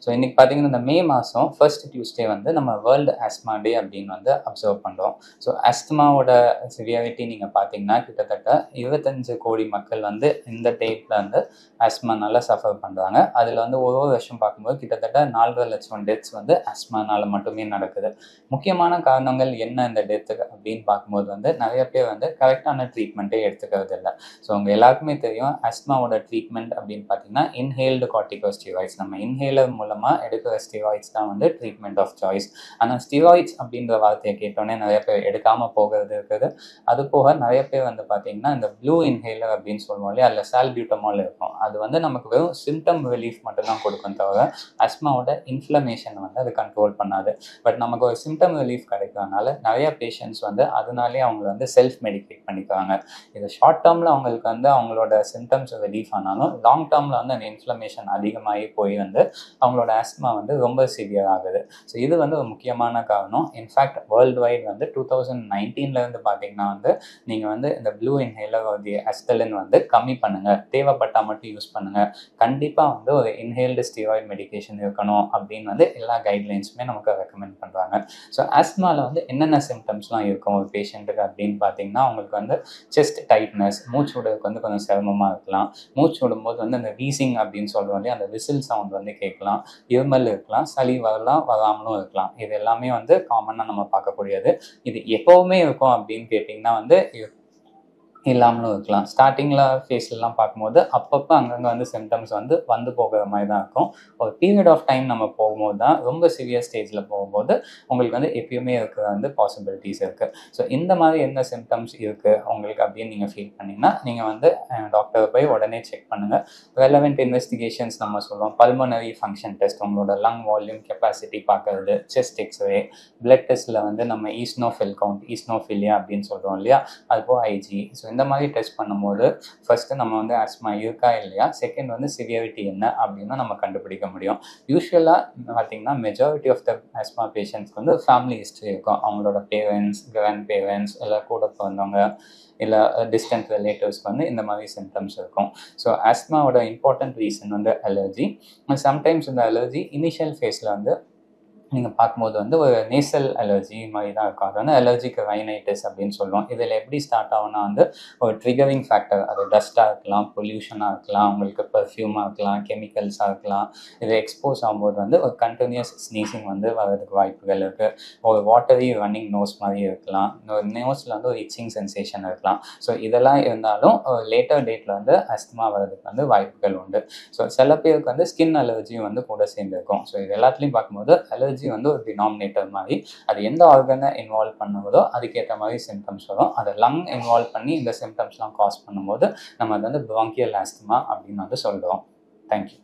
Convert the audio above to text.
So இன்னைக்கு பார்த்தீங்கன்னா இந்த மே மாதம் ஃபர்ஸ்ட் டியூஸ்டே வந்து நம்ம வேர்ல்டு ஆஸ்மா டே அப்படின்னு வந்து அப்சர்வ் பண்ணுறோம். ஸோ ஆஸ்துமாவோட சிவியாரிட்டி நீங்கள் பார்த்தீங்கன்னா கிட்டத்தட்ட 25 கோடி மக்கள் வந்து இந்த டேட்டில் வந்து ஆஸ்மானால சஃபர் பண்ணுறாங்க. அதில் வந்து ஒரு வருஷம் பார்க்கும்போது கிட்டத்தட்ட 4.5 லட்சம் டெத்ஸ் வந்து ஆஸ்மானால மட்டுமே நடக்குது. முக்கியமான காரணங்கள் என்ன இந்த டெத்துக்கு அப்படின்னு பார்க்கும்போது வந்து நிறைய பேர் வந்து கரெக்டான ட்ரீட்மெண்ட்டே எடுத்துக்கிறது இல்லை. ஸோ அவங்க எல்லாருக்குமே தெரியும் ஆஸ்மாவோட ட்ரீட்மெண்ட் அப்படின்னு பார்த்தீங்கன்னா இன்ஹேல்டு கார்டிகோஸ்டீராய்ட்ஸ், நம்ம இன்ஹேலர் மூலமாக எடுக்கிற ஸ்டீராய்ட்ஸ் தான் வந்து ட்ரீட்மெண்ட் ஆஃப் சாய்ஸ். ஆனால் ஸ்டீராய்ட்ஸ் அப்படின்ற வார்த்தையை கேட்டோன்னே நிறைய பேர் எடுக்காமல் போகிறது இருக்குது. அது போக நிறைய பேர் வந்து பார்த்தீங்கன்னா இந்த ப்ளூ இன்ஹேலர் அப்படின்னு சொல்லுவோம் இல்லையா, அதில் சால்பியூட்டமால் இருக்கும். அது வந்து நமக்கு வெறும் சிம்டம் ரிலீஃப் மட்டும்தான் கொடுக்கும் தவிர ஆஸ்மாவோட இன்ஃப்ளமேஷன் வந்து அது கண்ட்ரோல் பண்ணாது. பட் நமக்கு ஒரு சிம்டம் ரிலீஃப் கிடைக்கிறதுனால நிறைய பேஷண்ட்ஸ் வந்து அதனாலே அவங்க வந்து செல்ஃப் மெடிகேட் பண்ணிக்கிறாங்க. இது ஷார்ட் டேர்மில் அவங்களுக்கு வந்து அவங்களோட சிம்டம்ஸ் ரிலீஃப் ஆனாலும் லாங் டேர்மில் வந்து அந்த இன்ஃப்ளமேஷன் அதிகமாகி போய் வந்து அவங்களோட ஆஸ்மா வந்து ரொம்ப சிவியர் ஆகுது. ஸோ இது வந்து ஒரு முக்கியமான காரணம். இன்ஃபேக்ட் வேர்ல்டு வைட் வந்து 2019 பார்த்தீங்கன்னா வந்து நீங்கள் வந்து இந்த ப்ளூ இன்ஹேலர் தி அஸ்டலின் வந்து கம்மி பண்ணுங்கள், தேவைப்பட்டால் மட்டும் யூஸ் பண்ணுங்கள், கண்டிப்பாக வந்து ஒரு இன்ஹேல்டு ஸ்டீராய்டு மெடிகேஷன் இருக்கணும் அப்படின்னு வந்து எல்லா கைட்லைன்ஸுமே நமக்கு ரெக்கமெண்ட் பண்ணுறாங்க. ஸோ ஆஸ்மாவில் வந்து என்னென்ன சிம்டம்ஸ்லாம் இருக்கும் ஒரு பேஷண்ட்டுக்கு அப்படின்னு பார்த்தீங்கன்னா அவங்களுக்கு வந்து செஸ்ட் டைட்னஸ், மூச்சு விடுறதுக்கு வந்து கொஞ்சம் சிரமமாக இருக்கலாம், மூச்சு விடும்போது வந்து அந்த வீசிங் அப்படின்னு சொல்லுவோம் இல்லையா, அந்த விசில் சவுண்ட் வந்து கேட்கலாம், இருமல் இருக்கலாம், சளி வரலாம், வராமலும் இருக்கலாம். இது எல்லாமே வந்து காமனாக நம்ம பார்க்கக்கூடியது. இது எப்போவுமே இருக்கும் அப்படின்னு கேட்டிங்கன்னா வந்து இல்லாமலும் இருக்கலாம். ஸ்டார்டிங்கில் ஃபேஸ்லாம் பார்க்கும்போது அப்பப்போ அங்கங்கே வந்து சிம்டம்ஸ் வந்து போகிற மாதிரி தான் இருக்கும். ஒரு பீரியட் ஆஃப் டைம் நம்ம போகும்போது தான் ரொம்ப சிவியர் ஸ்டேஜில் போகும்போது உங்களுக்கு வந்து எப்பயுமே இருக்கிற வந்து பாசிபிலிட்டிஸ் இருக்குது. ஸோ இந்த மாதிரி என்ன சிம்டம்ஸ் இருக்குது உங்களுக்கு அப்படின்னு நீங்கள் ஃபீல் பண்ணிங்கன்னா நீங்கள் வந்து டாக்டரை போய் உடனே செக் பண்ணுங்கள். ரெலவெண்ட் இன்வெஸ்டிகேஷன்ஸ் நம்ம சொல்லுவோம், பல்மனரி ஃபங்க்ஷன் டெஸ்ட், உங்களோட லங் வால்யூம் கெப்பாசிட்டி பார்க்கறது, செஸ்ட் எக்ஸ்ரே, பிளட் டெஸ்ட்டில் வந்து நம்ம ஈஸ்னோஃபில் கவுண்ட், ஈஸ்னோஃபிலியா அப்படின்னு சொல்கிறோம் இல்லையா, அதுபோல் ஐஜி. ஸோ இந்த மாதிரி டெஸ்ட் பண்ணும்போது ஃபர்ஸ்ட்டு நம்ம வந்து ஆஸ்மா இருக்கா இல்லையா, செகண்ட் வந்து சிவியாரிட்டி என்ன அப்படின்னு நம்ம கண்டுபிடிக்க முடியும். யூஸ்வலாக பார்த்தீங்கன்னா மெஜாரிட்டி ஆஃப் த ஆஸ்மா பேஷண்ட்ஸ்க்கு வந்து ஃபேமிலி ஹிஸ்ட்ரி இருக்கும். அவங்களோட பேரண்ட்ஸ், கிராண்ட் பேரண்ட்ஸ், இல்லை கூட பிறந்தவங்க, இல்லை டிஸ்டன்ட் ரிலேட்டிவ்ஸ்க்கு வந்து இந்த மாதிரி சிம்டம்ஸ் இருக்கும். ஸோ ஆஸ்மாவோட இம்பார்ட்டன்ட் ரீசன் வந்து அலர்ஜி. சம்டைம்ஸ் இந்த அலர்ஜி இனிஷியல் ஃபேஸில் வந்து நீங்கள் பார்க்கும்போது வந்து ஒரு நேசல் அலர்ஜி மாதிரி தான் இருக்கும். அது வந்து அலர்ஜிக் ரைனைட்டிஸ் அப்படின்னு சொல்லுவோம். இதில் எப்படி ஸ்டார்ட் ஆகும்னா வந்து ஒரு ட்ரிகரிங் ஃபேக்டர், அது டஸ்ட்டாக இருக்கலாம், பொல்யூஷனாக இருக்கலாம், உங்களுக்கு பெர்ஃப்யூமாக இருக்கலாம், கெமிக்கல்ஸாக இருக்கலாம். இது எக்ஸ்போஸ் ஆகும்போது வந்து ஒரு கண்டினியூஸ் ஸ்னீசிங் வந்து வர்றதுக்கு வாய்ப்புகள் இருக்குது. ஒரு வாட்டரி ரன்னிங் நோஸ் மாதிரி இருக்கலாம், ஒரு நோஸில் வந்து ஒரு இச்சிங் சென்சேஷன் இருக்கலாம். ஸோ இதெல்லாம் இருந்தாலும் லேட்டர் டேட்டில் வந்து அஸ்துமா வர்றதுக்கு வந்து வாய்ப்புகள் உண்டு. ஸோ சில பேருக்கு வந்து ஸ்கின் அலர்ஜியும் வந்து கூட சேர்ந்துருக்கும். ஸோ இது எல்லாத்துலேயும் பார்க்கும்போது அலர்ஜி வந்து ஒரு டினாமினேட்டர் மாதிரி, அது எந்த ஆர்கனை இன்வால்வ் பண்ணும்போதோ அதுக்கேற்ற மாதிரி சிம்டம்ஸ் வரும். அதை லங் இன்வால்வ் பண்ணி இந்த சிம்டம்ஸ்லாம் காஸ் பண்ணும்போது நம்ம அது வந்து ப்ராங்கியல் ஆஸ்துமா அப்படின்னு வந்து சொல்கிறோம். தேங்க்யூ.